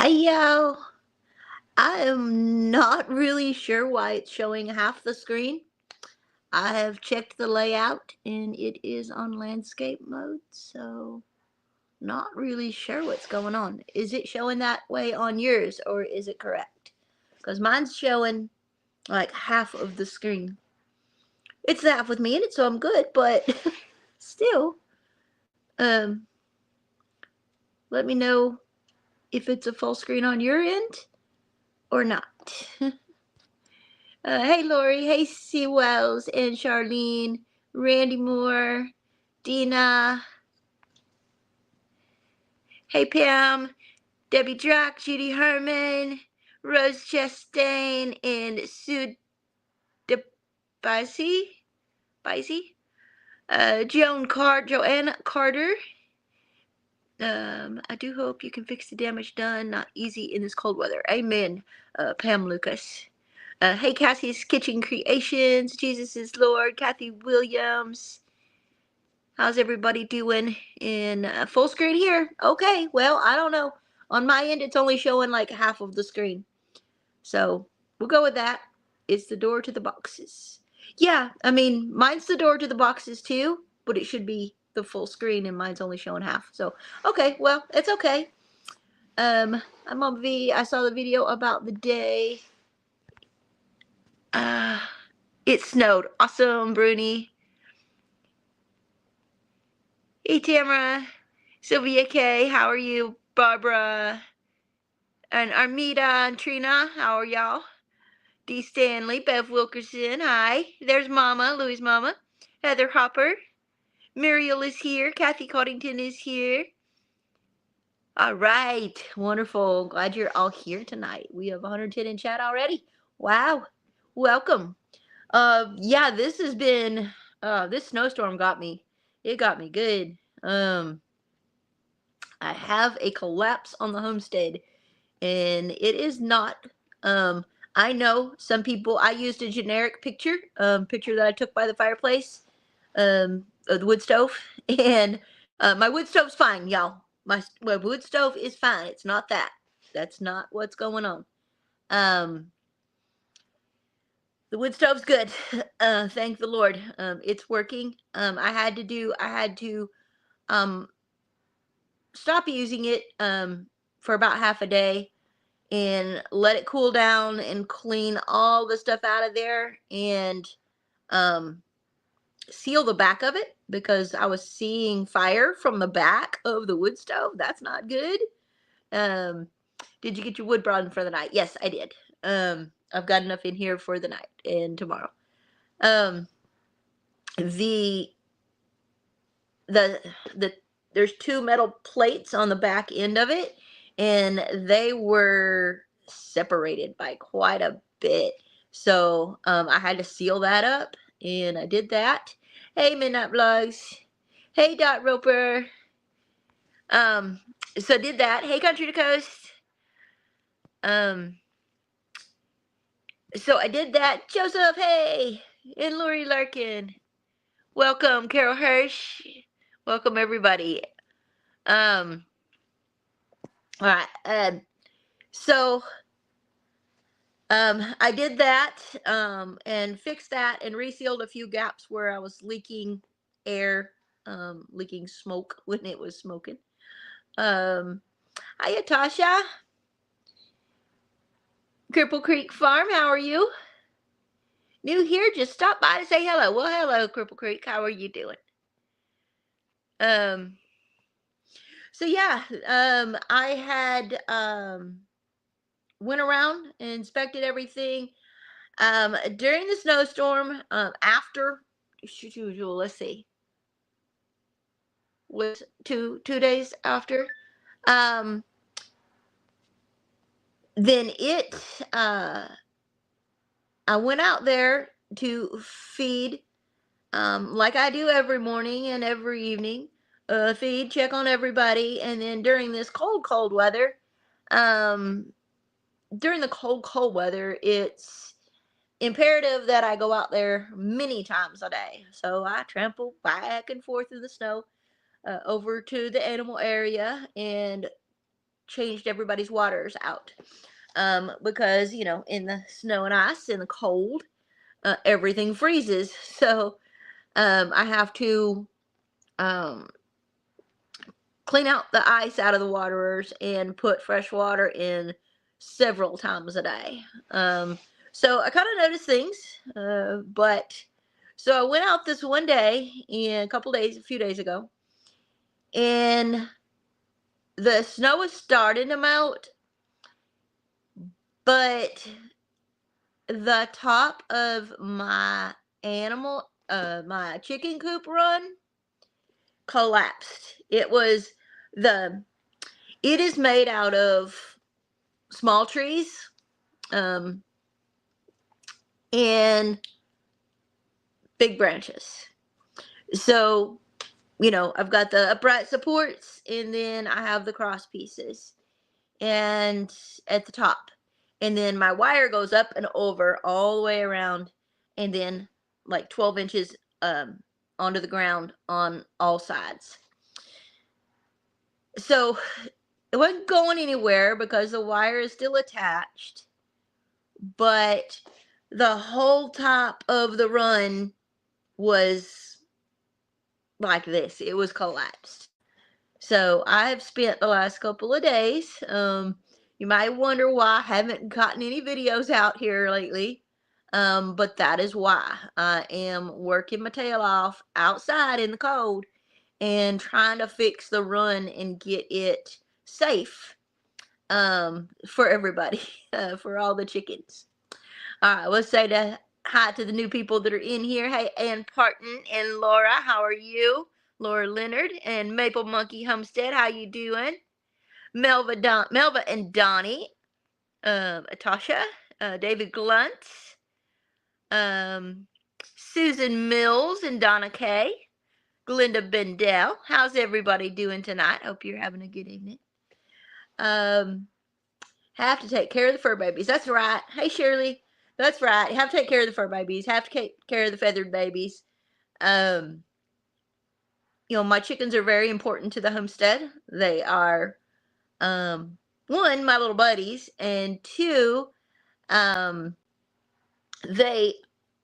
Hey yo, I am not really sure why it's showing half the screen. I have checked the layout and it is on landscape mode, so not really sure what's going on. Is it showing that way on yours or is it correct? Because mine's showing like half of the screen. It's the half with me in it, so I'm good, but still, um, let me know if it's a full screen on your end or not. Hey Lori, hey C Wells and Charlene, Randy Moore, Dina, hey Pam, Debbie Drack, Judy Herman, Rose Chastain, and Sue DeBisi, Joanne Carter. I do hope you can fix the damage done. Not easy in this cold weather. Amen. Pam Lucas. Hey, Cassie's Kitchen Creations, Jesus is Lord, Kathy Williams. How's everybody doing in full screen here? Okay, well, I don't know. On my end, it's only showing like half of the screen. So we'll go with that. It's the door to the boxes. Yeah, I mean, mine's the door to the boxes too, but it should be the full screen and mine's only showing half. So, okay, well, it's okay. I'm on V. I saw the video about the day. Uh, it snowed. Awesome, Bruni. Hey, Tamara. Sylvia K. How are you? Barbara. And Armida and Trina. How are y'all? D. Stanley. Bev Wilkerson. Hi. There's Mama. Louie's Mama. Heather Hopper. Muriel is here. Kathy Coddington is here. All right. Wonderful. Glad you're all here tonight. We have 110 in chat already. Wow. Welcome. Yeah, this has been this snowstorm got me. It got me good. I have a collapse on the homestead and it is not I know some people. I used a generic picture that I took by the fireplace of the wood stove and my wood stove's fine, y'all. My wood stove is fine. It's not that. That's not what's going on. um the wood stove's good. Thank the Lord. It's working. I had to um stop using it for about half a day and let it cool down and clean all the stuff out of there and um seal the back of it because I was seeing fire from the back of the wood stove. That's not good. Um did you get your wood brought in for the night? Yes, I did. I've got enough in here for the night and tomorrow. Um the the the there's two metal plates on the back end of it and they were separated by quite a bit, so I had to seal that up and I did that. Hey Midnight Vlogs. Hey Dot Roper. um so I did that. Hey Country to Coast. um so I did that. Joseph, hey, and Lori Larkin, welcome. Carol Hirsch, welcome everybody. um all right. So I did that and fixed that and resealed a few gaps where I was leaking air, leaking smoke when it was smoking. Um, Hiya, Tasha. Cripple Creek Farm, how are you? New here, just stop by to say hello. Well, hello, Cripple Creek. How are you doing? Um, so yeah, I had went around and inspected everything. During the snowstorm, after, let's see, was two days after, um, then uh, I went out there to feed, like I do every morning and every evening, feed, check on everybody, and then during this cold weather, um, during the cold weather, it's imperative that I go out there many times a day. So I trample back and forth through the snow over to the animal area and changed everybody's waters out. Because, you know, in the snow and ice and the cold, everything freezes. So I have to um, clean out the ice out of the waterers and put fresh water in several times a day. So I kind of noticed things, but so I went out this one day, a few days ago, and the snow was starting to melt, but the top of my chicken coop run collapsed. The, it is made out of small trees, um, and big branches. So, you know, I've got the upright supports, and then I have the cross pieces and at the top. And then my wire goes up and over all the way around, and then like 12 inches onto the ground on all sides. So it wasn't going anywhere because the wire is still attached, but the whole top of the run was like this. It was collapsed. So I've spent the last couple of days. You might wonder why I haven't gotten any videos out here lately. But that is why I am working my tail off outside in the cold and trying to fix the run and get it safe for everybody, for all the chickens. All right, let's say hi to the new people that are in here. Hey, Ann Parton and Laura, how are you? Laura Leonard and Maple Monkey Homestead, how you doing? Melva and Donnie, Atasha, David Glunt, um, Susan Mills and Donna Kay, Glinda Bendel. How's everybody doing tonight? Hope you're having a good evening. Have to take care of the fur babies. That's right. Hey, Shirley. That's right. Have to take care of the fur babies. Have to take care of the feathered babies. You know, my chickens are very important to the homestead. They are, one, my little buddies, and two, they,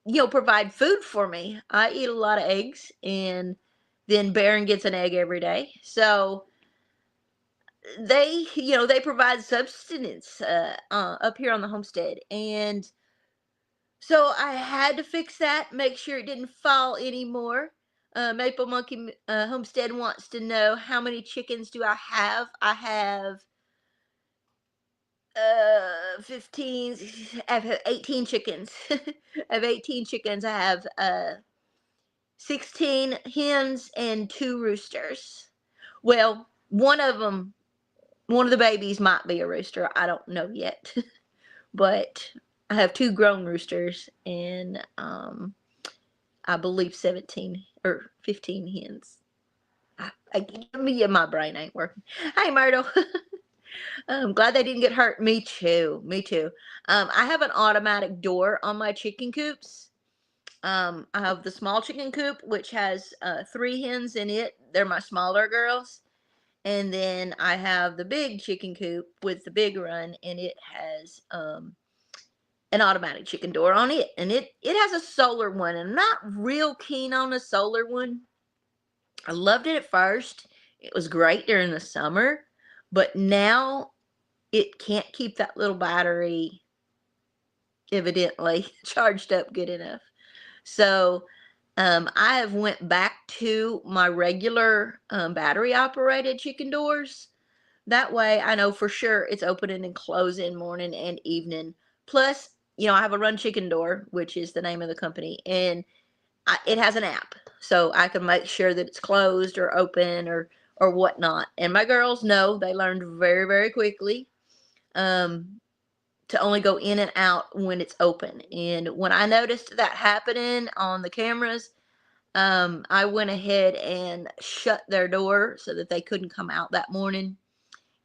you know, provide food for me. I eat a lot of eggs, and then Baron gets an egg every day. So they, you know, they provide subsistence up here on the homestead, and so I had to fix that, make sure it didn't fall anymore. Maple Monkey Homestead wants to know how many chickens do I have. I have 15. I have 18 chickens. I have 18 chickens. I have 16 hens and 2 roosters. Well, one of the babies might be a rooster. I don't know yet. But I have 2 grown roosters and I believe 17 or 15 hens. My brain ain't working. Hey, Myrtle. I'm glad they didn't get hurt. Me too. Me too. I have an automatic door on my chicken coops. I have the small chicken coop, which has 3 hens in it. They're my smaller girls. And then I have the big chicken coop with the big run, and it has an automatic chicken door on it, and it has a solar one, and I'm not real keen on a solar one. I loved it at first. It was great during the summer, but now it can't keep that little battery evidently charged up good enough. So I have went back to my regular battery operated chicken doors. That way I know for sure it's opening and closing morning and evening. Plus, you know, I have a Run Chicken Door, which is the name of the company, and it has an app, so I can make sure that it's closed or open or whatnot. And my girls know, they learned very, very quickly to only go in and out when it's open. And when I noticed that happening on the cameras, I went ahead and shut their door so that they couldn't come out that morning.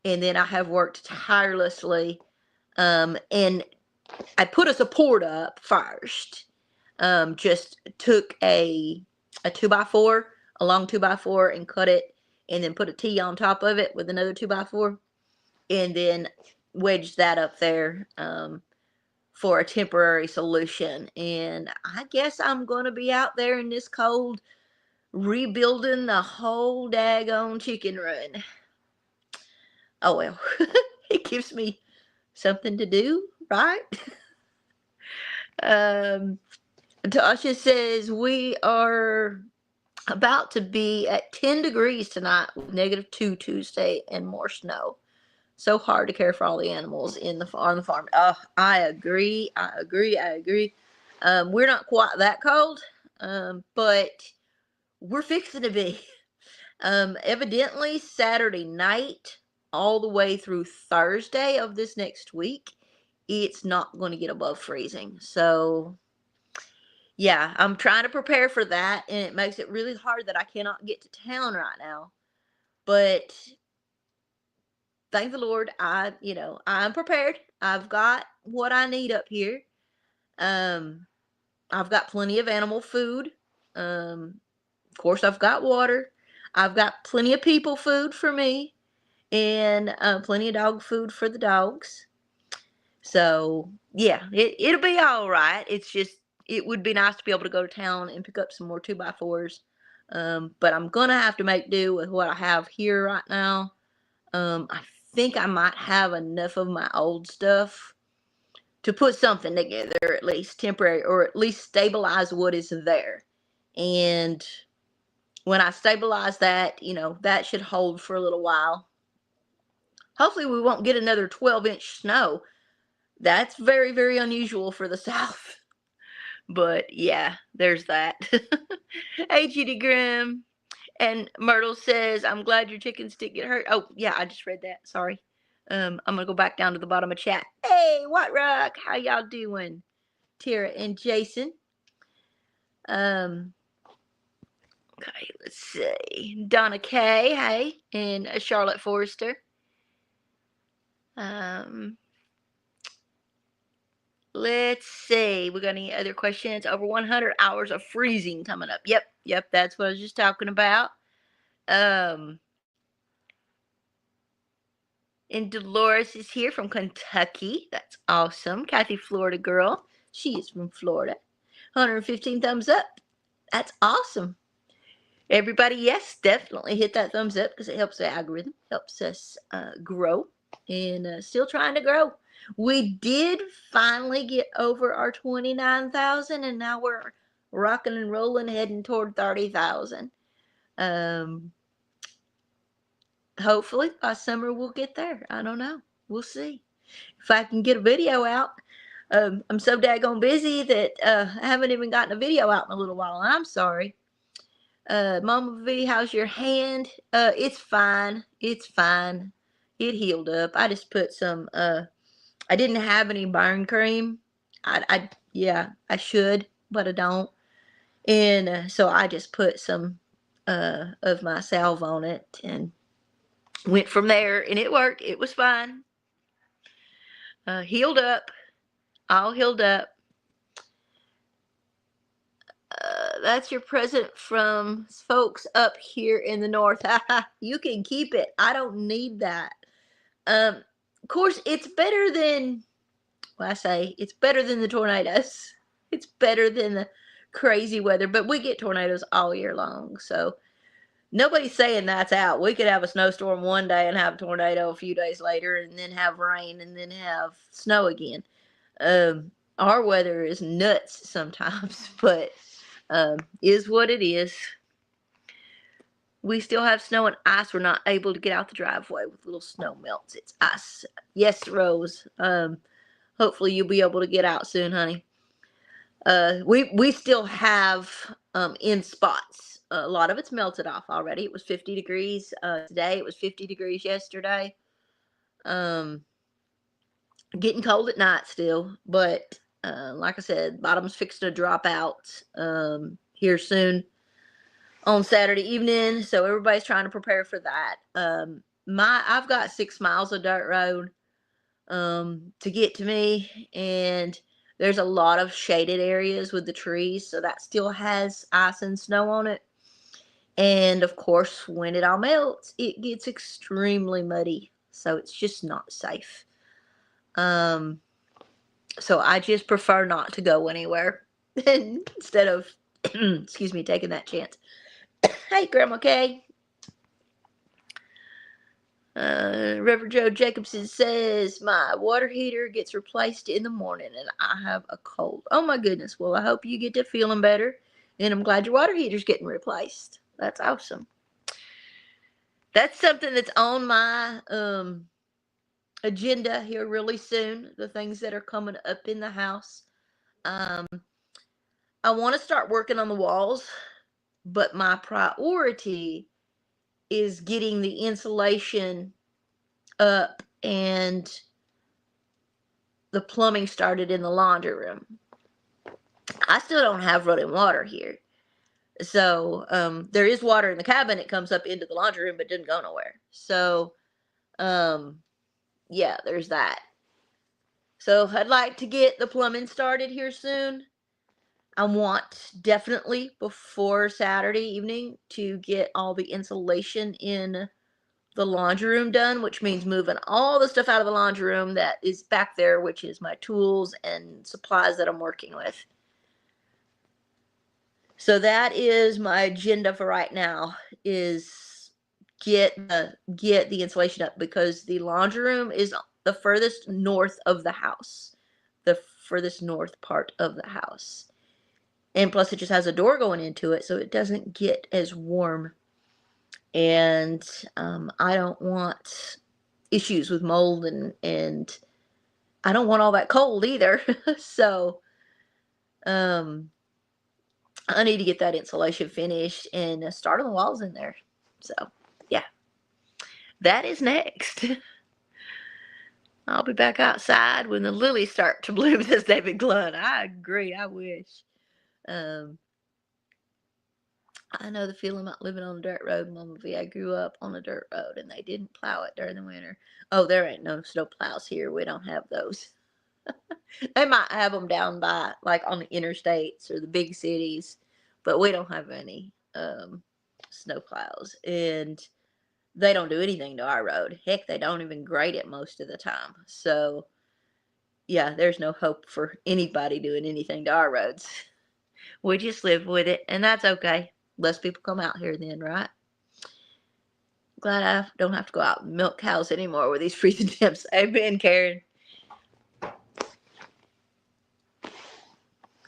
And then I have worked tirelessly, and I put a support up first. Just took a 2x4, a long 2x4, and cut it, and then put a T on top of it with another 2x4. and then wedge that up there for a temporary solution. And I guess I'm going to be out there in this cold rebuilding the whole daggone chicken run. Oh well, it gives me something to do, right? Tasha says we are about to be at 10 degrees tonight with -2 Tuesday and more snow. So hard to care for all the animals on the farm. Oh, I agree. I agree. I agree. We're not quite that cold, but we're fixing to be. Evidently, Saturday night all the way through Thursday of this next week, it's not going to get above freezing. So, yeah, I'm trying to prepare for that, and it makes it really hard that I cannot get to town right now. But thank the Lord, I'm prepared. I've got what I need up here. Um, I've got plenty of animal food. Of course, I've got water. I've got plenty of people food for me, and plenty of dog food for the dogs. So yeah, it'll be all right. It's just it would be nice to be able to go to town and pick up some more 2x4s. But I'm gonna have to make do with what I have here right now. I think I might have enough of my old stuff to put something together, at least temporary, or at least stabilize what is there. And when I stabilize that, that should hold for a little while. Hopefully we won't get another 12-inch snow. That's very, very unusual for the South. But yeah, there's that. Hey, Judy Grimm. And Myrtle says, I'm glad your chickens didn't get hurt. Oh, yeah, I just read that. Sorry. I'm going to go back down to the bottom of chat. Hey, White Rock, how y'all doing? Tara and Jason. Okay, let's see. Donna Kay, hey, and Charlotte Forrester. Let's see. We got any other questions? Over 100 hours of freezing coming up. Yep, that's what I was just talking about. And Dolores is here from Kentucky. That's awesome. Kathy, Florida girl. She is from Florida. 115 thumbs up. That's awesome. Everybody, yes, definitely hit that thumbs up because it helps the algorithm, helps us grow, and still trying to grow. We did finally get over our 29,000, and now we're rocking and rolling, heading toward 30,000. Hopefully by summer we'll get there. I don't know. We'll see if I can get a video out. I'm so daggone busy that I haven't even gotten a video out in a little while. I'm sorry. Mama V, how's your hand? It's fine. It's fine. It healed up. I just put some, I didn't have any burn cream. Yeah, I should, but I don't. And so I just put some of my salve on it and went from there, and it worked. It was fine. Healed up. All healed up. That's your present from folks up here in the north. You can keep it. I don't need that. Of course, it's better than, well, I say it's better than the tornadoes. It's better than the crazy weather, but we get tornadoes all year long. So nobody's saying that's out. We could have a snowstorm one day and have a tornado a few days later, and then have rain, and then have snow again. Our weather is nuts sometimes, but is what it is. We still have snow and ice. We're not able to get out the driveway with little snow melts. It's ice. Yes, Rose. Hopefully you'll be able to get out soon, honey. We still have in spots. A lot of it's melted off already. It was 50 degrees today. It was 50 degrees yesterday. Getting cold at night still, but like I said, bottom's fixing to drop out here soon on Saturday evening. So everybody's trying to prepare for that. I've got 6 miles of dirt road to get to me, and there's a lot of shaded areas with the trees, so that still has ice and snow on it. And of course, when it all melts, it gets extremely muddy. so it's just not safe. So I just prefer not to go anywhere instead of, excuse me, taking that chance. Hey, Grandma Kay. Reverend Joe Jacobson says, my water heater gets replaced in the morning and I have a cold. Oh my goodness. Well, I hope you get to feeling better. And I'm glad your water heater's getting replaced. That's awesome. That's something that's on my agenda here really soon. The things that are coming up in the house. I want to start working on the walls, but my priority is getting the insulation up and the plumbing started in the laundry room. I still don't have running water here. So there is water in the cabin. It comes up into the laundry room, but didn't go nowhere. So yeah, there's that. So I'd like to get the plumbing started here soon. I want definitely before Saturday evening to get all the insulation in the laundry room done, which means moving all the stuff out of the laundry room that is back there, which is my tools and supplies that I'm working with. So that is my agenda for right now, is get the insulation up, because the laundry room is the furthest north of the house, the furthest north part of the house. And plus it just has a door going into it, so it doesn't get as warm. And I don't want issues with mold, and I don't want all that cold either. So I need to get that insulation finished and start on the walls in there. So yeah, that is next. I'll be back outside when the lilies start to bloom, says David Glenn. I agree. I wish. I know the feeling about living on a dirt road, Mama V. I grew up on a dirt road and they didn't plow it during the winter. Oh, there ain't no snow plows here. We don't have those. They might have them down by, like, on the interstates or the big cities, but we don't have any snow plows. And they don't do anything to our road. Heck, they don't even grade it most of the time. So yeah, there's no hope for anybody doing anything to our roads. We just live with it, and that's okay. Less people come out here then, right? Glad I don't have to go out and milk cows anymore with these freezing temps. Amen, Karen.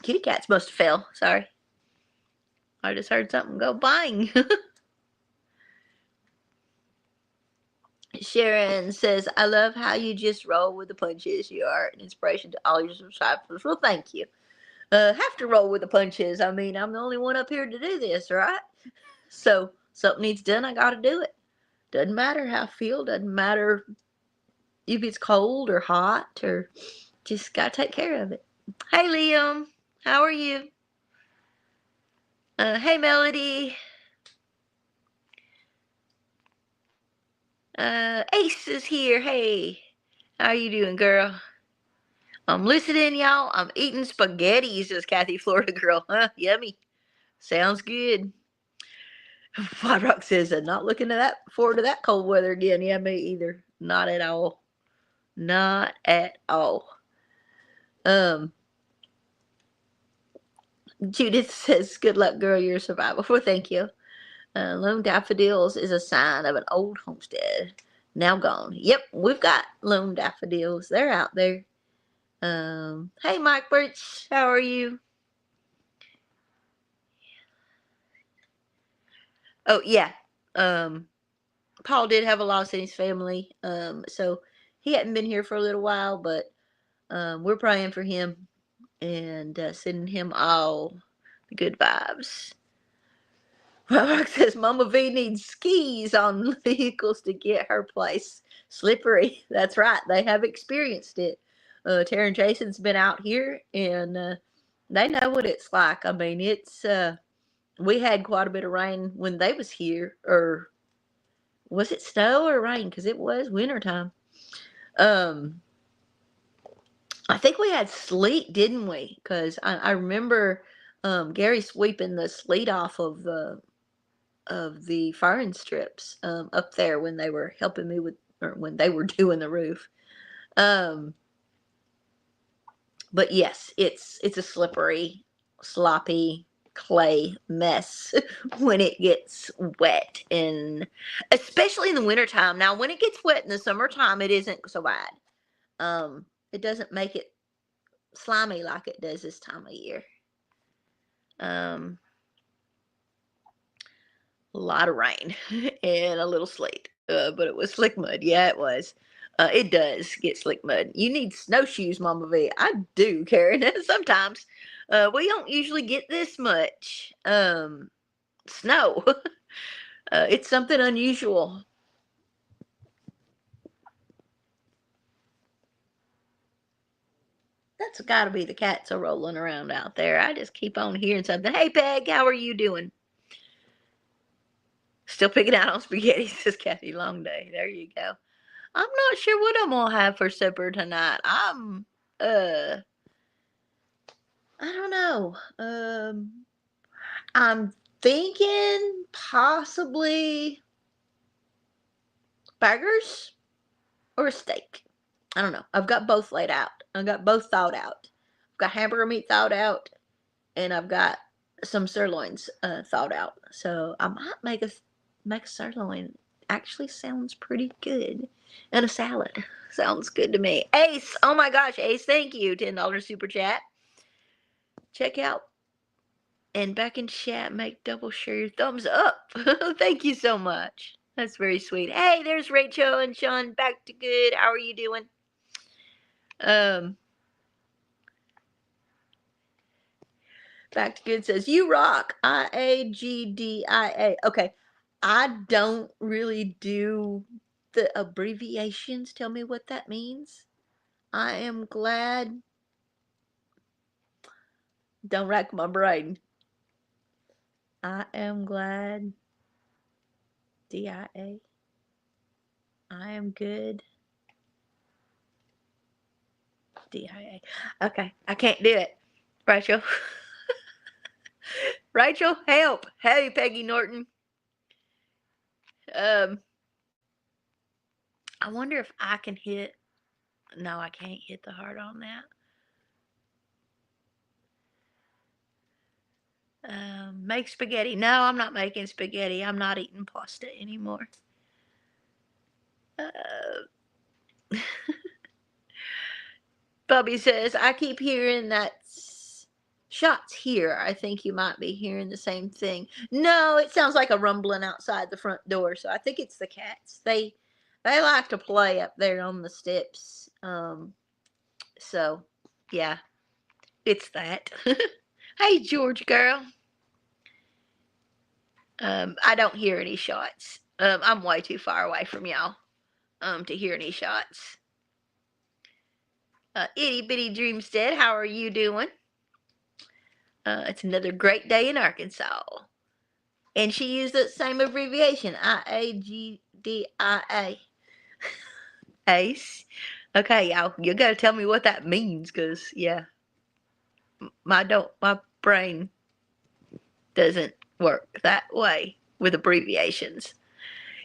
Kitty cats must have fell. Sorry. I just heard something go bang. Sharon says, I love how you just roll with the punches. You are an inspiration to all your subscribers. Well, thank you. Have to roll with the punches. I mean, I'm the only one up here to do this, right? So something needs done, I gotta do it. Doesn't matter how I feel, doesn't matter if it's cold or hot, or just gotta take care of it. Hey Liam, how are you? Hey Melody. Ace is here. Hey, how you doing, girl? I'm listening, y'all. I'm eating spaghetti, says Kathy, Florida girl. Huh? Yummy. Sounds good. Flat Rock says, not looking forward to that cold weather again. Yeah, me either. Not at all. Not at all. Judith says, good luck, girl. You're a survivor. Well, thank you. Lone daffodils is a sign of an old homestead. Now gone. Yep, we've got lone daffodils. They're out there. Hey, Mike Birch. How are you? Oh, yeah. Paul did have a loss in his family. So he hadn't been here for a little while, but we're praying for him and sending him all the good vibes. Rock says Mama V needs skis on vehicles to get her place slippery. That's right. They have experienced it. Tara and Jason's been out here and they know what it's like. I mean, it's we had quite a bit of rain when they was here, or was it snow or rain? Because it was wintertime. I think we had sleet, didn't we? Because I remember Gary sweeping the sleet off of the firing strips up there when they were helping me with or when they were doing the roof. Um, but yes, it's a slippery, sloppy clay mess when it gets wet, and especially in the wintertime. Now, when it gets wet in the summertime, it isn't so bad. It doesn't make it slimy like it does this time of year. Um, a lot of rain and a little sleet, but it was slick mud. Yeah, it was. It does get slick mud. You need snowshoes, Mama V. I do, Karen. Sometimes we don't usually get this much snow. It's something unusual. That's got to be the cats are rolling around out there. I just keep on hearing something. Hey, Peg, how are you doing? Still picking out on spaghetti, says Kathy Longday. There you go. I'm not sure what I'm gonna have for supper tonight. Uh I don't know. I'm thinking possibly burgers or a steak. I don't know. I've got both laid out. I've got both thawed out. I've got hamburger meat thawed out, and I've got some sirloins thawed out. So I might make a sirloin. Actually, sounds pretty good, and a salad sounds good to me. Ace, oh my gosh, Ace, thank you, $10 super chat. Check out and back in chat, make double share your thumbs up. Thank you so much. That's very sweet. Hey, there's Rachel and Sean. Back to good. How are you doing? Back to good says you rock. IAGDIA. Okay, I don't really do the abbreviations. Tell me what that means. I am glad. Don't rack my brain. I am glad. DIA. I am good. DIA. Okay, I can't do it. Rachel. Rachel, help. Hey, Peggy Norton. I wonder if I can hit. No, I can't hit the heart on that. Make spaghetti. No, I'm not making spaghetti. I'm not eating pasta anymore. Bubby says, I keep hearing that shots here. I think you might be hearing the same thing. No, it sounds like a rumbling outside the front door. So I think it's the cats. They like to play up there on the steps. So yeah, it's that. Hey, George girl. I don't hear any shots. I'm way too far away from y'all to hear any shots. Itty Bitty Dreamstead, how are you doing? It's another great day in Arkansas. And she used the same abbreviation, IAGDIA. Ace. Okay, y'all, you gotta tell me what that means, cause yeah, my brain doesn't work that way with abbreviations.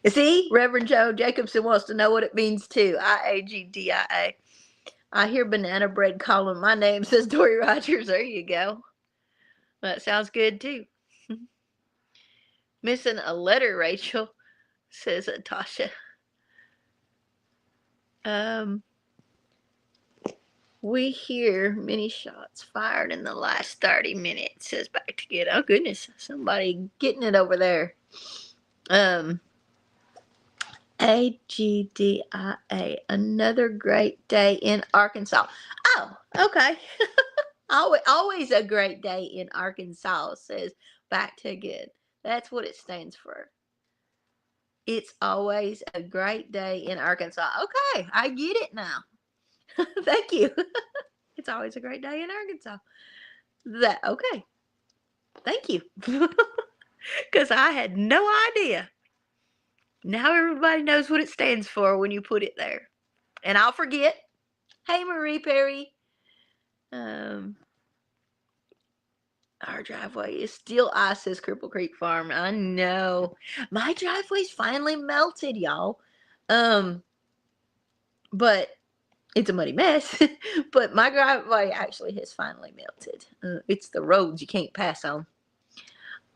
You see, Reverend Joe Jacobson wants to know what it means too. IAGDIA. I hear banana bread calling my name, says Dory Rogers. There you go. That sounds good too. Missing a letter, Rachel, says Tasha. We hear many shots fired in the last 30 minutes, says Back to Good. Oh goodness, somebody getting it over there. AGDIA, another great day in Arkansas. Oh, okay. Always a great day in Arkansas, says Back to Good. That's what it stands for. It's always a great day in Arkansas. Okay, I get it now. Thank you. It's always a great day in Arkansas. Okay. Thank you. Because I had no idea. Now everybody knows what it stands for when you put it there. And I'll forget. Hey, Marie Perry. Our driveway is still ice, says Cripple Creek Farm. I know. My driveway's finally melted, y'all. but it's a muddy mess. But my driveway actually has finally melted. It's the roads you can't pass on.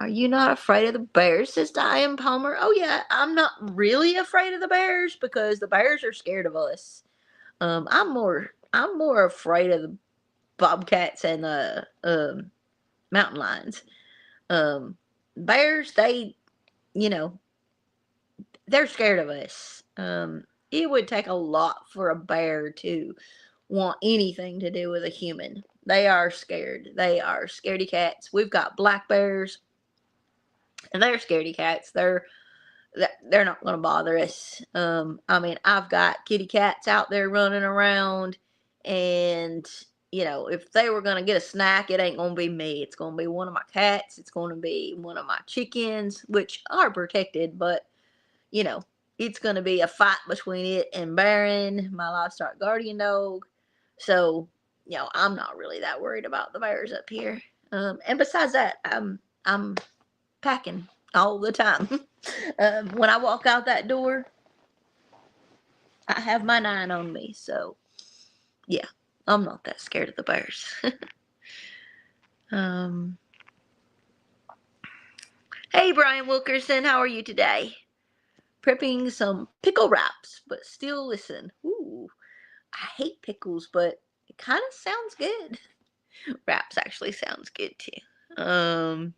Are you not afraid of the bears? Says Diane Palmer. Oh yeah, I'm not really afraid of the bears because the bears are scared of us. I'm more afraid of the bobcats and the mountain lions. Bears, you know, they're scared of us. It would take a lot for a bear to want anything to do with a human. They are scared. They are scaredy cats. We've got black bears, and they're scaredy cats. They're not going to bother us. I mean, I've got kitty cats out there running around, and if they were going to get a snack, it ain't going to be me. It's going to be one of my cats. It's going to be one of my chickens, which are protected, but you know, it's going to be a fight between it and Baron, my livestock guardian dog. So, I'm not really that worried about the bears up here. And besides that, I'm packing all the time. When I walk out that door, I have my 9 on me. So, yeah, I'm not that scared of the bears. Hey, Brian Wilkerson, how are you today? Prepping some pickle wraps, but still listen. Ooh, I hate pickles, but it kind of sounds good. Wraps actually sounds good too. Ooh,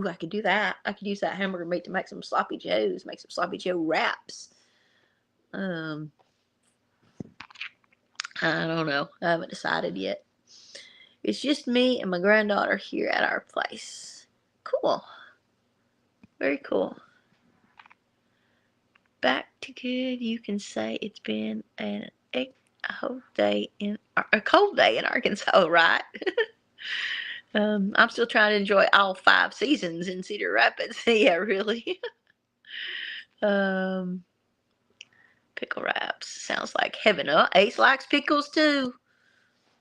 I could do that. I could use that hamburger meat to make some sloppy joes, make some sloppy joe wraps. I don't know. I haven't decided yet. It's just me and my granddaughter here at our place. Cool. Very cool. Back to good. You can say it's been a cold day in Arkansas, right? I'm still trying to enjoy all 5 seasons in Cedar Rapids. Yeah, really. Pickle wraps sounds like heaven. Ace likes pickles too.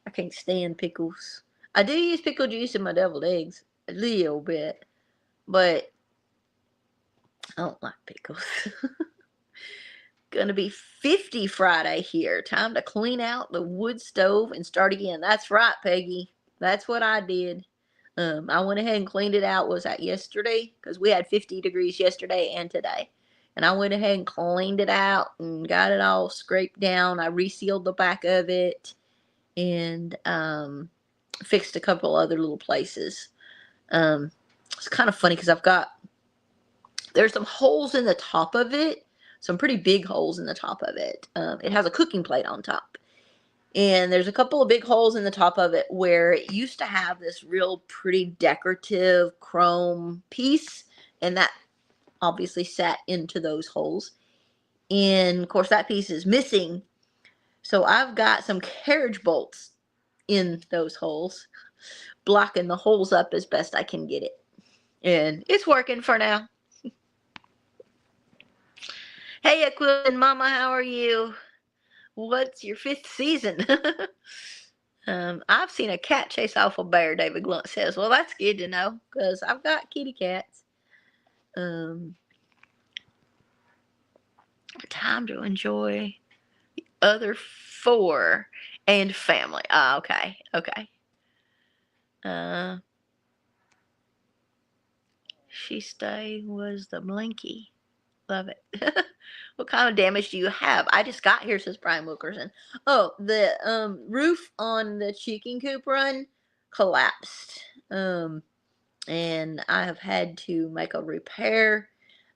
I can't stand pickles. I do use pickle juice in my deviled eggs a little bit, but I don't like pickles. Gonna be 50 Friday here. Time to clean out the wood stove and start again. That's right, Peggy. That's what I did. I went ahead and cleaned it out. Was that yesterday? Because we had 50 degrees yesterday and today. And I went ahead and cleaned it out and got it all scraped down. I resealed the back of it and fixed a couple other little places. It's kind of funny because there's some holes in the top of it, some pretty big holes in the top of it. It has a cooking plate on top. And there's a couple of big holes in the top of it where it used to have this real pretty decorative chrome piece. And that obviously sat into those holes. And of course, that piece is missing. So I've got some carriage bolts in those holes, blocking the holes up as best I can get it. And it's working for now. Hey, Aquilin Mama, how are you? What's your 5th season? I've seen a cat chase off a bear, David Glunt says. Well, that's good to know, because I've got kitty cats. Time to enjoy the other 4 and family. Okay. She stay was the blinky. Love it. What kind of damage do you have? I just got here, says Brian Wilkerson. Oh, the roof on the chicken coop run collapsed. And I have had to make a repair,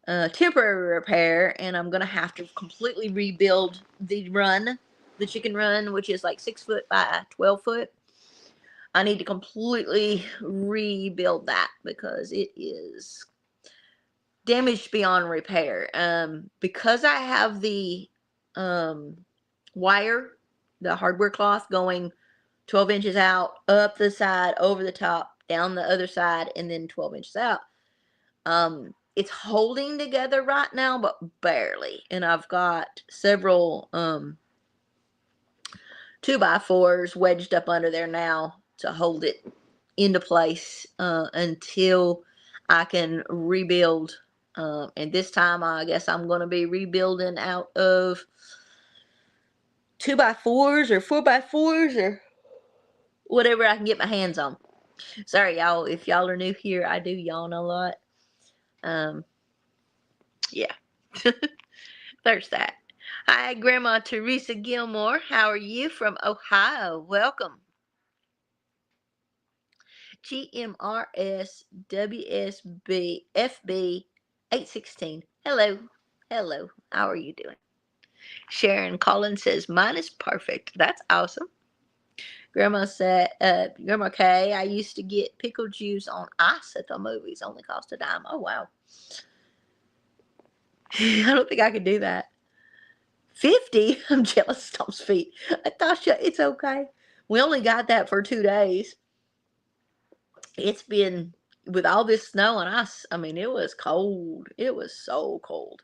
temporary repair, and I'm gonna have to completely rebuild the chicken run, which is like 6 foot by 12 foot. I need to completely rebuild that because it is damaged beyond repair. Because I have the wire, the hardware cloth going 12 inches out, up the side, over the top, down the other side, and then 12 inches out. It's holding together right now, but barely. And I've got several 2x4s wedged up under there now to hold it into place until I can rebuild. And this time I guess I'm going to be rebuilding out of 2x4s or 4x4s or whatever I can get my hands on. Sorry, y'all. If y'all are new here, I do yawn a lot. Yeah. There's that. Hi, Grandma Teresa Gilmore. How are you from Ohio? Welcome. GMRS WSB FB 816. Hello. Hello. How are you doing? Sharon Collins says, mine is perfect. That's awesome. Grandma Kay, I used to get pickle juice on ice at the movies. Only cost a dime. Oh, wow. I don't think I could do that. 50? I'm jealous of Tom's feet. Tasha, it's okay. We only got that for 2 days. It's been, with all this snow and ice, I mean, it was cold. It was so cold.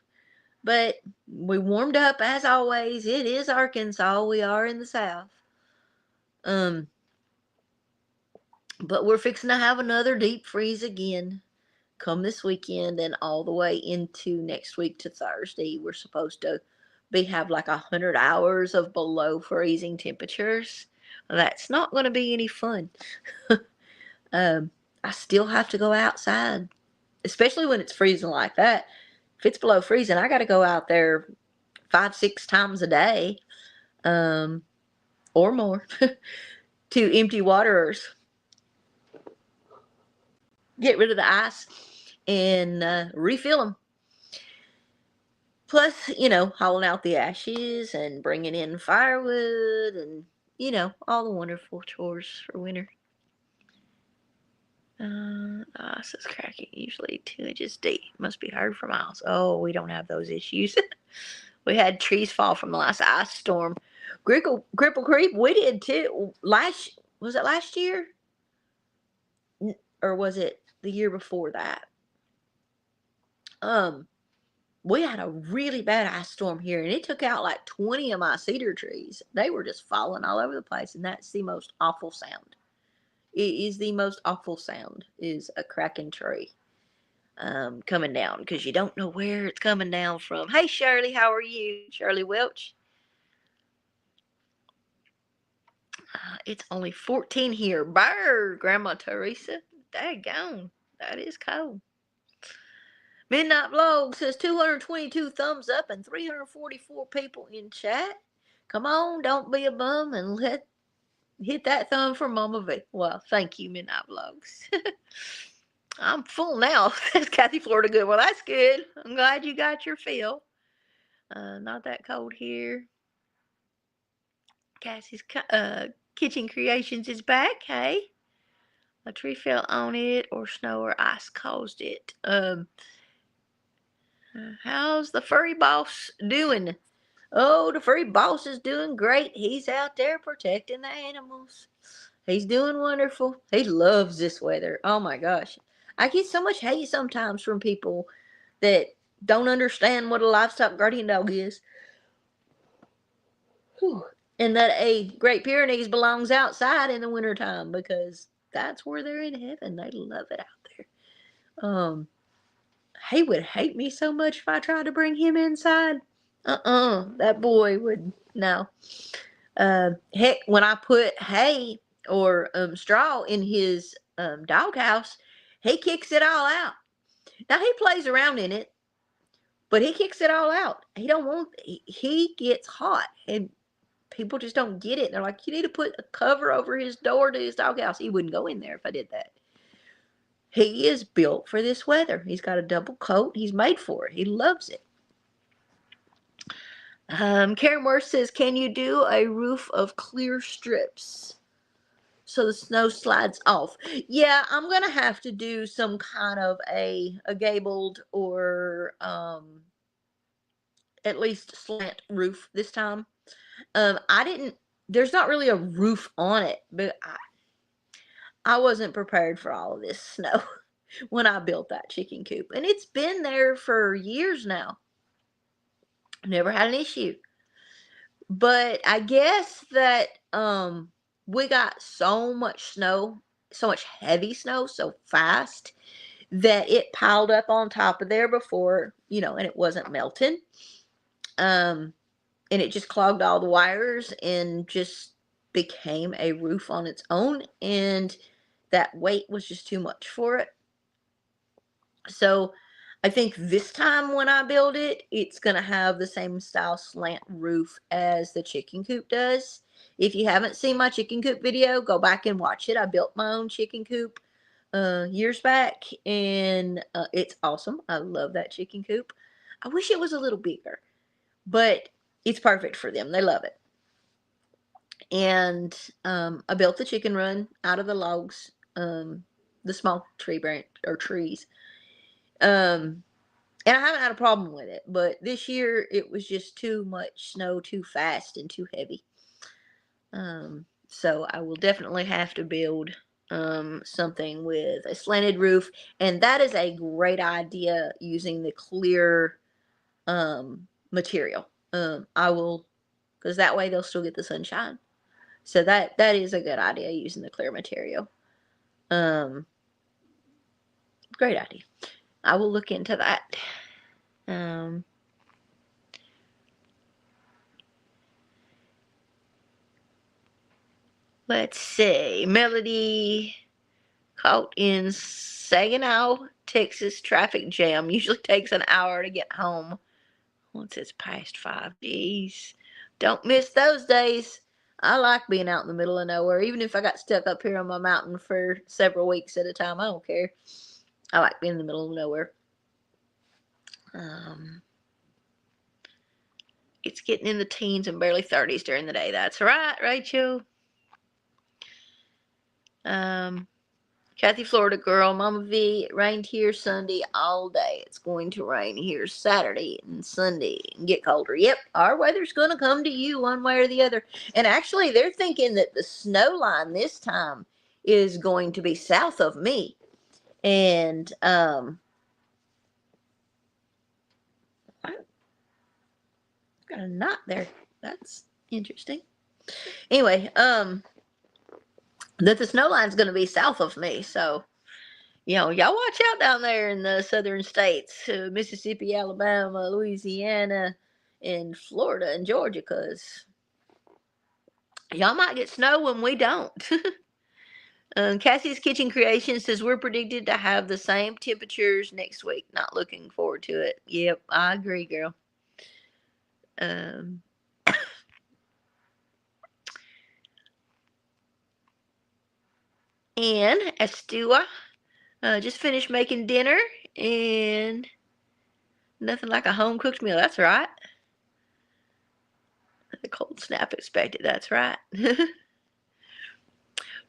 But we warmed up as always. It is Arkansas. We are in the South. But we're fixing to have another deep freeze again come this weekend and all the way into next week to Thursday. We're supposed to have like 100 hours of below freezing temperatures. That's not going to be any fun. I still have to go outside, especially when it's freezing like that. If it's below freezing, I got to go out there 5-6 times a day, or more, to empty waterers, get rid of the ice, and refill them. Plus, hauling out the ashes and bringing in firewood and, all the wonderful chores for winter. The ice is cracking, usually 2 inches deep. Must be hard for miles. Oh, we don't have those issues. We had trees fall from the last ice storm. Cripple Creek, we did too. Was it last year? Or was it the year before that? We had a really bad ice storm here, and it took out like 20 of my cedar trees. They were just falling all over the place, and that's the most awful sound. It is the most awful sound, is a cracking tree coming down, because you don't know where it's coming down from. Hey, Shirley, how are you? Shirley Welch. It's only 14 here. Brr, Grandma Teresa. Daggone. That is cold. Midnight Vlog says 222 thumbs up and 344 people in chat. Come on, don't be a bum and hit that thumb for Mama V. Well, thank you, Midnight Vlogs. I'm full now, says Kathy Florida Good. Well, that's good. I'm glad you got your fill. Not that cold here. Cassie's Kitchen Creations is back. Hey, a tree fell on it, or snow or ice caused it. How's the furry boss doing? Oh, the furry boss is doing great. He's out there protecting the animals. He's doing wonderful. He loves this weather. Oh my gosh. I get so much hate sometimes from people that don't understand what a livestock guardian dog is. Whew. And that a Great Pyrenees belongs outside in the wintertime, because that's where they're in heaven. They love it out there. He would hate me so much if I tried to bring him inside. That boy would, no. Heck, when I put hay or straw in his doghouse, he kicks it all out. Now, he plays around in it, but he kicks it all out. He gets hot, and people just don't get it. They're like, you need to put a cover over his door to his doghouse. He wouldn't go in there if I did that. He is built for this weather. He's got a double coat. He's made for it. He loves it. Karen Worth says, can you do a roof of clear strips so the snow slides off? Yeah, I'm going to have to do some kind of a gabled or at least slant roof this time. There's not really a roof on it, but I wasn't prepared for all of this snow when I built that chicken coop. And it's been there for years now. Never had an issue. But I guess that we got so much snow, so much heavy snow so fast that it piled up on top of there before, and it wasn't melting. and it just clogged all the wires and just became a roof on its own, and that weight was just too much for it. So I think this time when I build it, it's going to have the same style slant roof as the chicken coop does. If you haven't seen my chicken coop video, go back and watch it. I built my own chicken coop years back, and it's awesome. I love that chicken coop. I wish it was a little bigger, but it's perfect for them. They love it. And I built the chicken run out of the logs, the small tree branch or trees. And I haven't had a problem with it, but this year it was just too much snow, too fast, and too heavy. So I will definitely have to build something with a slanted roof, and that is a great idea, using the clear material. I will, because that way they'll still get the sunshine. So that is a good idea, using the clear material. Great idea. I will look into that. Let's see. Melody caught in Saginaw, Texas traffic jam. Usually takes an hour to get home. Once it's past 5 days. Don't miss those days. I like being out in the middle of nowhere. Even if I got stuck up here on my mountain for several weeks at a time, I don't care. I like being in the middle of nowhere. It's getting in the teens and barely 30s during the day. That's right, Rachel. Kathy, Florida girl. Mama V, it rained here Sunday all day. It's going to rain here Saturday and Sunday and get colder. Yep, our weather's going to come to you one way or the other. And actually, they're thinking that the snow line this time is going to be south of me. And I've got a knot there. That's interesting. Anyway, that the snow line's going to be south of me. So, y'all watch out down there in the southern states, Mississippi, Alabama, Louisiana, and Florida and Georgia, because y'all might get snow when we don't. Cassie's Kitchen Creation says we're predicted to have the same temperatures next week. Not looking forward to it. Yep, I agree, girl. And Estua just finished making dinner, and nothing like a home cooked meal. That's right. The cold snap expected. That's right.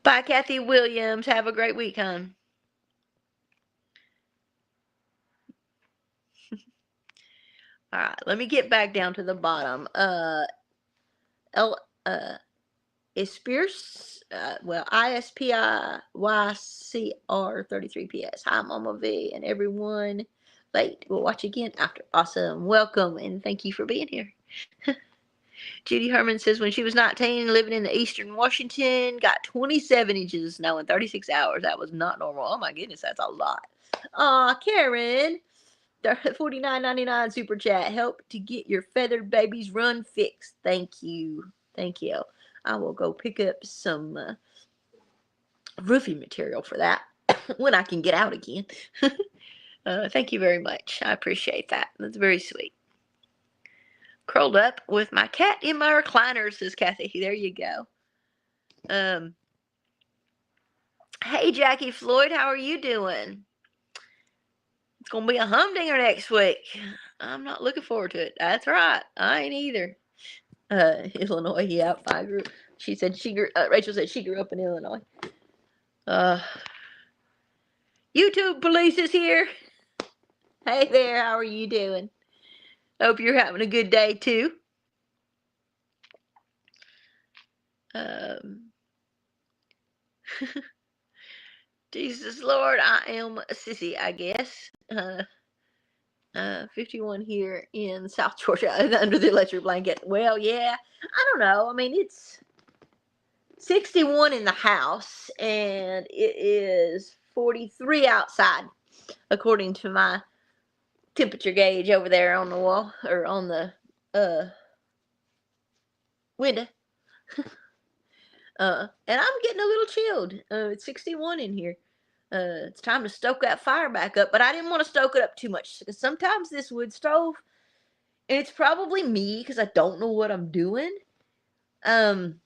Bye, Kathy Williams. Have a great week, hon. All right, let me get back down to the bottom. Ispierce, ISPIYCR33PS. Hi, Mama V, and everyone late will watch again after. Awesome. Welcome, and thank you for being here. Judy Herman says when she was 19, living in the eastern Washington, got 27 inches of snow in 36 hours. That was not normal. Oh, my goodness, that's a lot. Aw, Karen. $49.99 super chat. Help to get your feathered baby's run fixed. Thank you. Thank you. I will go pick up some roofing material for that when I can get out again. Thank you very much. I appreciate that. That's very sweet. Curled up with my cat in my recliner, says Kathy. There you go. Hey, Jackie Floyd, how are you doing? It's going to be a humdinger next week. I'm not looking forward to it. That's right. I ain't either. Illinois, yeah, she said Rachel said she grew up in Illinois. YouTube police is here. Hey there, how are you doing? Hope you're having a good day too. Jesus Lord, I am a sissy, I guess. 51 here in South Georgia under the electric blanket. Well, yeah, I don't know. I mean, it's 61 in the house, and it is 43 outside, according to my temperature gauge over there on the wall, or on the window. And I'm getting a little chilled. It's 61 in here. It's time to stoke that fire back up, but I didn't want to stoke it up too much because sometimes this wood stove, and it's probably me because I don't know what I'm doing. Um,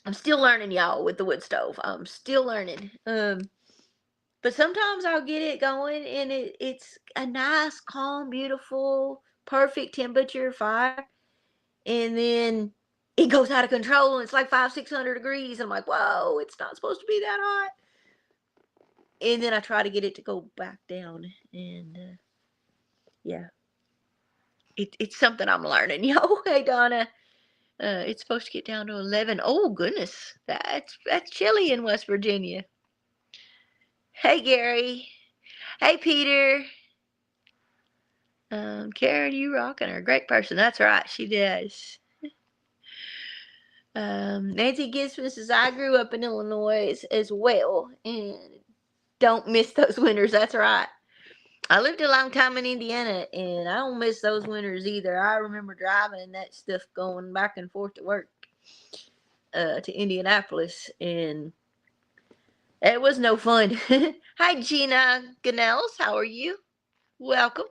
I'm still learning, y'all, with the wood stove. I'm still learning. But sometimes I'll get it going, and it's a nice, calm, beautiful, perfect temperature fire, and then it goes out of control, and it's like 500-600 degrees. I'm like, whoa, it's not supposed to be that hot. And then I try to get it to go back down, and yeah, it's something I'm learning, yo. Hey, Donna. It's supposed to get down to 11. Oh goodness, that's chilly in West Virginia. Hey, Gary. Hey, Peter. Karen, you rocking her. Great person. That's right, she does. Nancy Gisman says, I grew up in Illinois as well, and don't miss those winters. That's right. I lived a long time in Indiana, and I don't miss those winters either. I remember driving and that stuff going back and forth to work, to Indianapolis, and it was no fun. Hi, Gina Ganells. How are you? Welcome.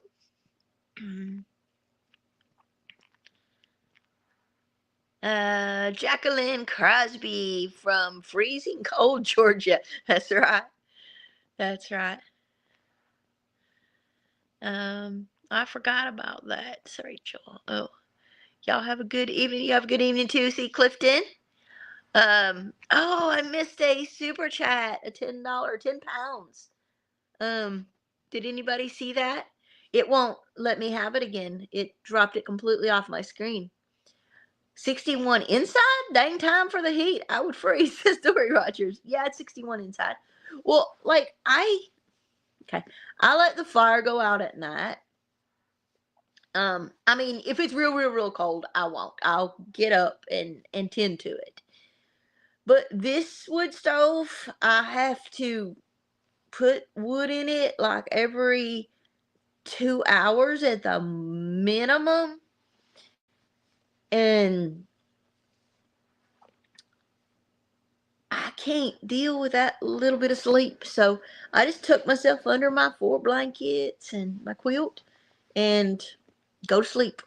Jacqueline Crosby from freezing cold Georgia. That's right. That's right. I forgot about that, Rachel. Oh, y'all have a good evening. You have a good evening too. See Clifton. Oh, I missed a super chat, a $10, 10 pounds. Did anybody see that? It won't let me have it again. It dropped it completely off my screen. 61 inside? Dang time for the heat. I would freeze, says Dory Rogers. Yeah, it's 61 inside. Well, like I let the fire go out at night. I mean, if it's real cold, I won't. I'll get up and tend to it. But this wood stove, I have to put wood in it like every 2 hours at the minimum. And I can't deal with that little bit of sleep. So I just tuck myself under my 4 blankets and my quilt and go to sleep.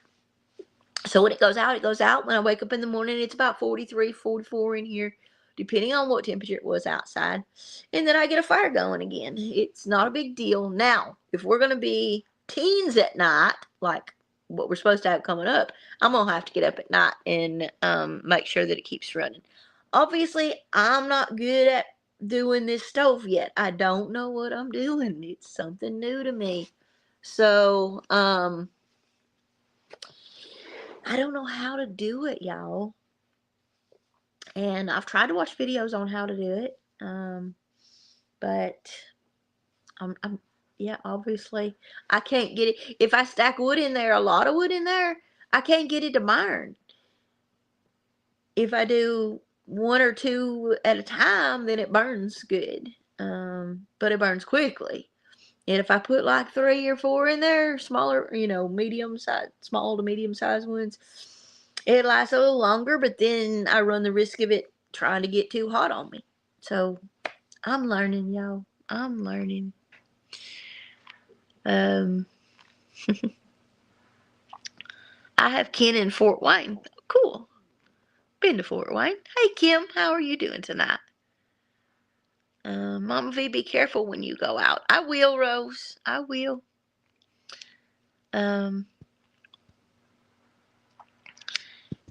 So when it goes out, it goes out. When I wake up in the morning, it's about 43, 44 in here, depending on what temperature it was outside. And then I get a fire going again. It's not a big deal. Now, if we're going to be teens at night, like what we're supposed to have coming up, I'm going to have to get up at night and make sure that it keeps running. Obviously, I'm not good at doing this stove yet. I don't know what I'm doing. It's something new to me. So, I don't know how to do it, y'all. And I've tried to watch videos on how to do it. But yeah, obviously I can't get it. If I stack wood in there, a lot of wood in there, I can't get it to burn. If I do 1 or 2 at a time, then it burns good. But it burns quickly. And if I put like 3 or 4 in there, smaller, medium size, small to medium size ones, it lasts a little longer, but then I run the risk of it trying to get too hot on me. So I'm learning, y'all. I'm learning. I have Ken in Fort Wayne. Cool. Been to Fort Wayne. Hey, Kim, how are you doing tonight? Mama V, be careful when you go out. I will, Rose. I will.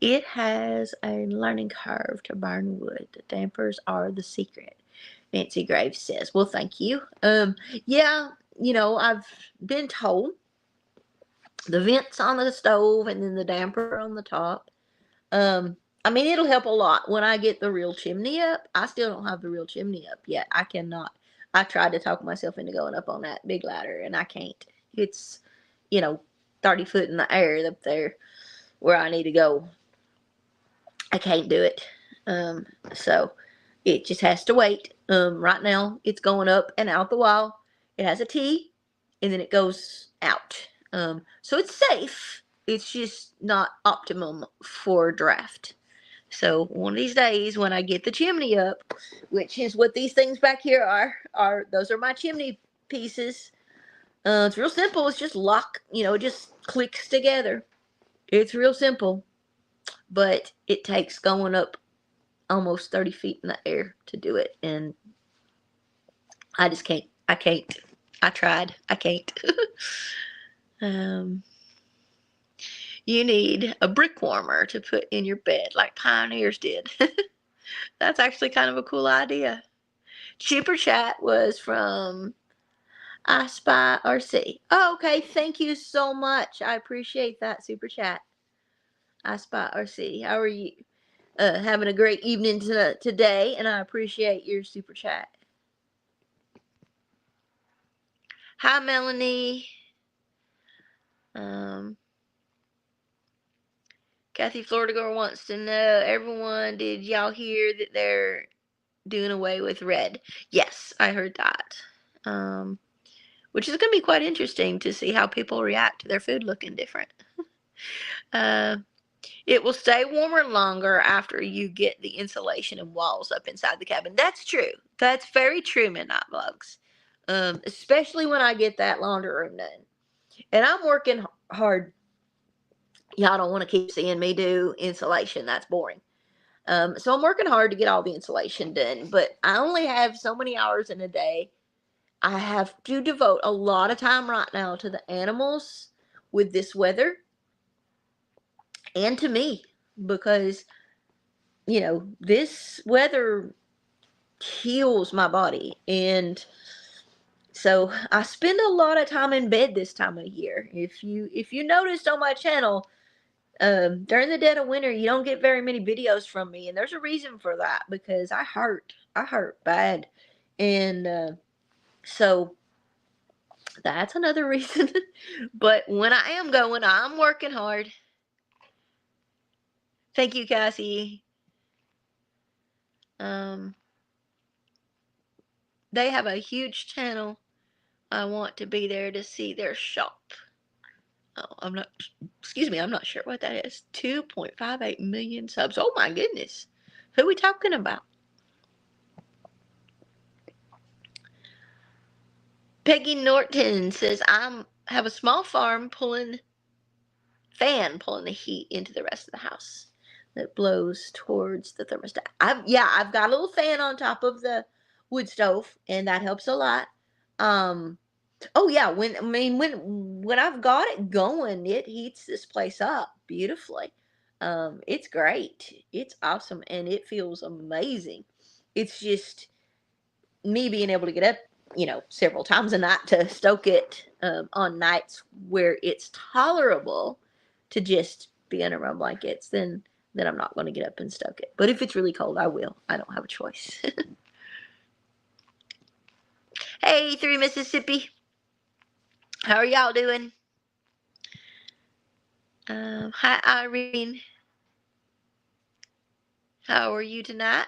It has a learning curve to burn wood. The dampers are the secret. Nancy Graves says, well, thank you. Yeah, I've been told the vents on the stove and then the damper on the top. I mean, it'll help a lot when I get the real chimney up. I still don't have the real chimney up yet. I cannot. I tried to talk myself into going up on that big ladder, and I can't. It's, 30 foot in the air up there where I need to go. I can't do it. So it just has to wait. Right now, it's going up and out the wall. It has a T, and then it goes out. So it's safe. It's just not optimum for draft. So one of these days when I get the chimney up, which is what these things back here are those are my chimney pieces. It's real simple. It's just lock, it just clicks together. It's real simple, but it takes going up almost 30 feet in the air to do it. And I just can't. I can't. I tried. I can't. um, you need a brick warmer to put in your bed like pioneers did. That's actually kind of a cool idea. Super chat was from I Spy RC. Oh, okay. Thank you so much. I appreciate that super chat. I Spy RC. How are you? Having a great evening today, and I appreciate your super chat. Hi, Melanie. Kathy Florida Girl wants to know, everyone, did y'all hear that they're doing away with red? Yes, I heard that. Which is going to be quite interesting to see how people react to their food looking different. It will stay warmer longer after you get the insulation and walls up inside the cabin. That's true. That's very true, Midnight Vlogs. Especially when I get that laundry room done. And I'm working hard. Y'all don't want to keep seeing me do insulation. That's boring. So I'm working hard to get all the insulation done. But I only have so many hours in a day. I have to devote a lot of time right now to the animals with this weather and to me, because this weather heals my body. And so I spend a lot of time in bed this time of year. If you noticed on my channel, during the dead of winter, you don't get very many videos from me, and there's a reason for that, because I hurt bad. And so that's another reason. But when I am going, I'm working hard. Thank you, Cassie. They have a huge channel. I want to be there to see their shop. Oh, I'm not sure what that is. 2.58 million subs. Oh my goodness. Who are we talking about? Peggy Norton says, I have a small farm pulling the heat into the rest of the house that blows towards the thermostat. I've got a little fan on top of the wood stove, and that helps a lot. Oh yeah, when I've got it going, it heats this place up beautifully. It's great. It's awesome, and it feels amazing. It's just me being able to get up, several times a night to stoke it, on nights where it's tolerable to just be under my blankets, then I'm not going to get up and stoke it. But if it's really cold, I will. I don't have a choice. Hey, 3 Mississippi. How are y'all doing? Hi, Irene. How are you tonight?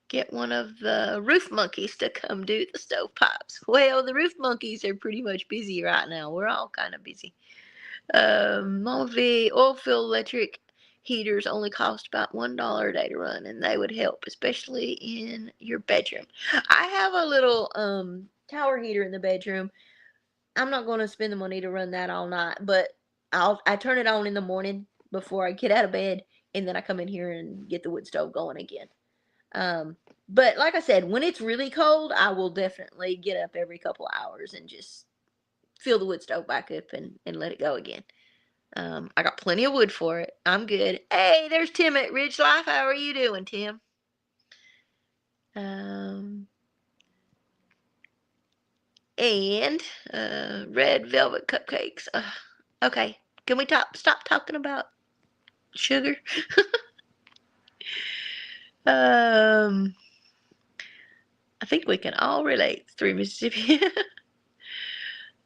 Get one of the roof monkeys to come do the stovepipes. Well, the roof monkeys are pretty much busy right now. We're all kind of busy. Mama V, oil-filled electric heaters only cost about $1 a day to run, and they would help, especially in your bedroom. I have a little tower heater in the bedroom. I'm not going to spend the money to run that all night, but I turn it on in the morning before I get out of bed, and then I come in here and get the wood stove going again. But like I said, when it's really cold, I will definitely get up every couple of hours and just fill the wood stove back up and let it go again. I got plenty of wood for it. I'm good. Hey, there's Tim at Ridge Life. How are you doing, Tim? And red velvet cupcakes. Okay, can we stop talking about sugar? I think we can all relate. 3 Mississippi.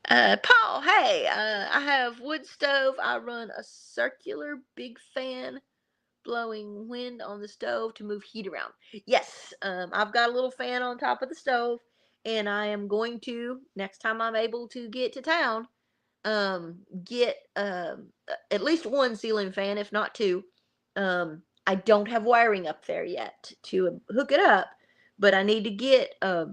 Paul, hey, I have wood stove. I run a circular big fan blowing wind on the stove to move heat around. Yes, I've got a little fan on top of the stove, and I am going to, next time I'm able to get to town, get at least one ceiling fan, if not two. I don't have wiring up there yet to hook it up, but I need to get a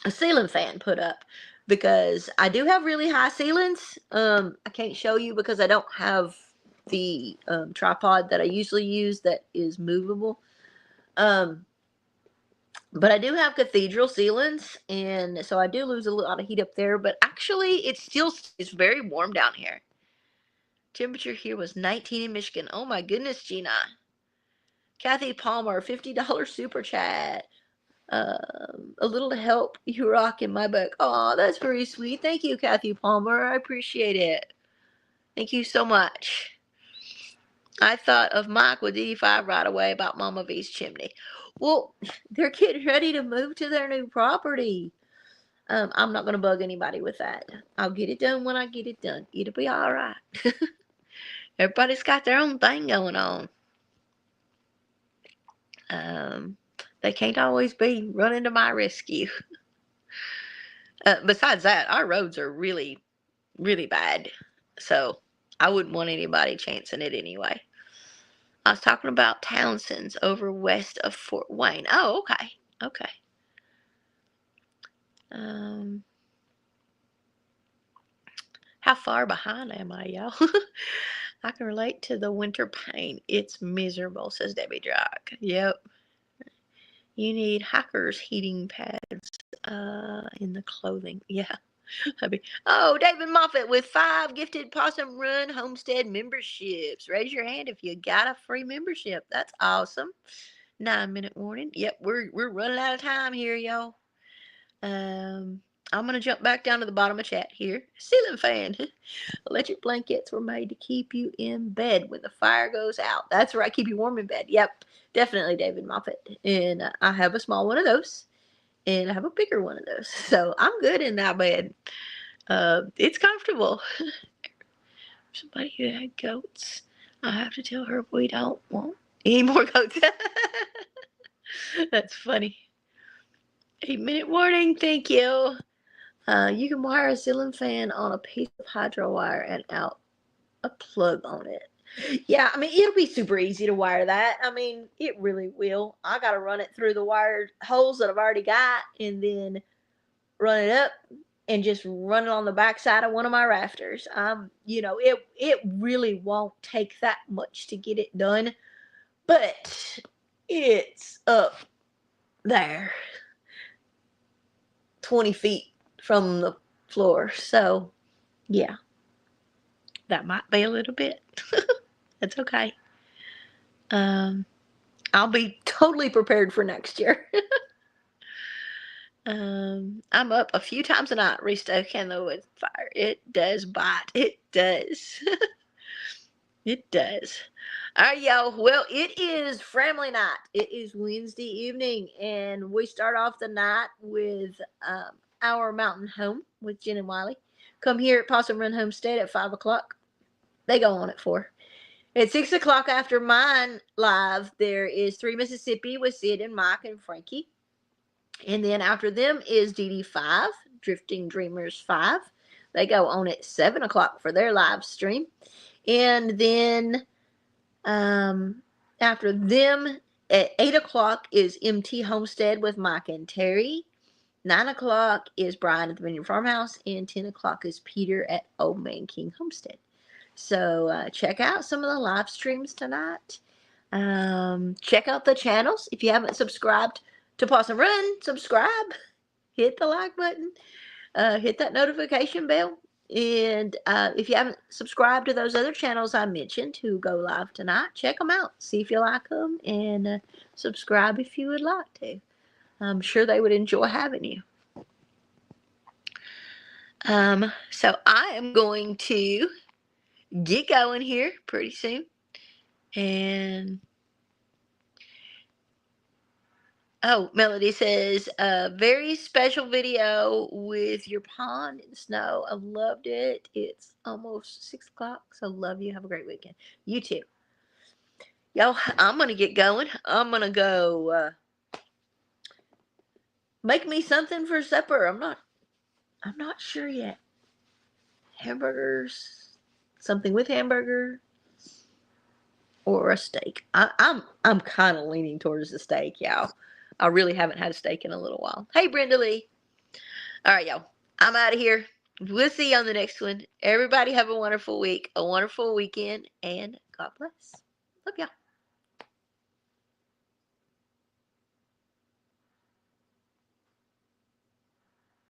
ceiling fan put up because I do have really high ceilings. I can't show you because I don't have the tripod that I usually use that is movable. Um, but I do have cathedral ceilings, and so I do lose a lot of heat up there. But actually, it's very warm down here. Temperature here was 19 in Michigan. Oh my goodness, Gina. Kathy Palmer, $50 super chat. A little to help you rock in my book. Oh, that's very sweet. Thank you, Kathy Palmer. I appreciate it. Thank you so much. I thought of Mike with D5 right away about Mama V's chimney. Well, they're getting ready to move to their new property. I'm not going to bug anybody with that. I'll get it done when I get it done. It'll be all right. Everybody's got their own thing going on. They can't always be running to my rescue. Besides that, our roads are really, really bad. So I wouldn't want anybody chancing it anyway. I was talking about Townsend's over west of Fort Wayne. Oh, okay. Okay. How far behind am I, y'all? I can relate to the winter pain. It's miserable, says Debbie Jock. Yep. You need hiker's heating pads in the clothing. Yeah. Oh, David Moffat with 5 gifted Possum Run Homestead memberships. Raise your hand if you got a free membership. That's awesome. 9-minute warning. Yep, we're running out of time here, y'all. I'm gonna jump back down to the bottom of chat here. Ceiling fan. Electric blankets were made to keep you in bed when the fire goes out. That's right, keep you warm in bed. Yep, definitely, David Moffat. And I have a small one of those, and I have a bigger one of those. So I'm good in that bed. It's comfortable. Somebody who had goats. I have to tell her we don't want any more goats. That's funny. 8-minute warning. Thank you. You can wire a ceiling fan on a piece of hydro wire and out a plug on it. Yeah, I mean, it'll be super easy to wire that. I mean, it really will. I got to run it through the wired holes that I've already got and then run it up and just run it on the backside of one of my rafters. It really won't take that much to get it done, but it's up there 20 feet from the floor. So, yeah, that might be a little bit. That's okay. I'll be totally prepared for next year. I'm up a few times a night restoking the wood fire. It does bite. It does. It does. All right, y'all. Well, it is family night. It is Wednesday evening, and we start off the night with our mountain home with Jen and Wiley. Come here at Possum Run Homestead at 5 o'clock. They go on at 4. At 6 o'clock after mine live, there is 3 Mississippi with Sid and Mike and Frankie. And then after them is DD5, Drifting Dreamers 5. They go on at 7 o'clock for their live stream. And then after them at 8 o'clock is MT Homestead with Mike and Terry. 9 o'clock is Brian at the Vineyard Farmhouse. And 10 o'clock is Peter at Old Man King Homestead. So check out some of the live streams tonight. Check out the channels. If you haven't subscribed to Possum Run, subscribe. Hit the like button. Hit that notification bell. And if you haven't subscribed to those other channels I mentioned who go live tonight, check them out. See if you like them and subscribe if you would like to. I'm sure they would enjoy having you. So I am going to get going here pretty soon. And oh, Melody says, very special video with your pond in the snow. I loved it. It's almost 6 o'clock, so love you. Have a great weekend. You too. Yo, I'm going to get going. I'm going to go Make me something for supper. I'm not sure yet. Hamburgers, something with hamburger, or a steak. I'm kind of leaning towards the steak, y'all. I really haven't had a steak in a little while. Hey, Brenda Lee. All right, y'all. I'm out of here. We'll see you on the next one. Everybody have a wonderful week, a wonderful weekend, and God bless. Love y'all.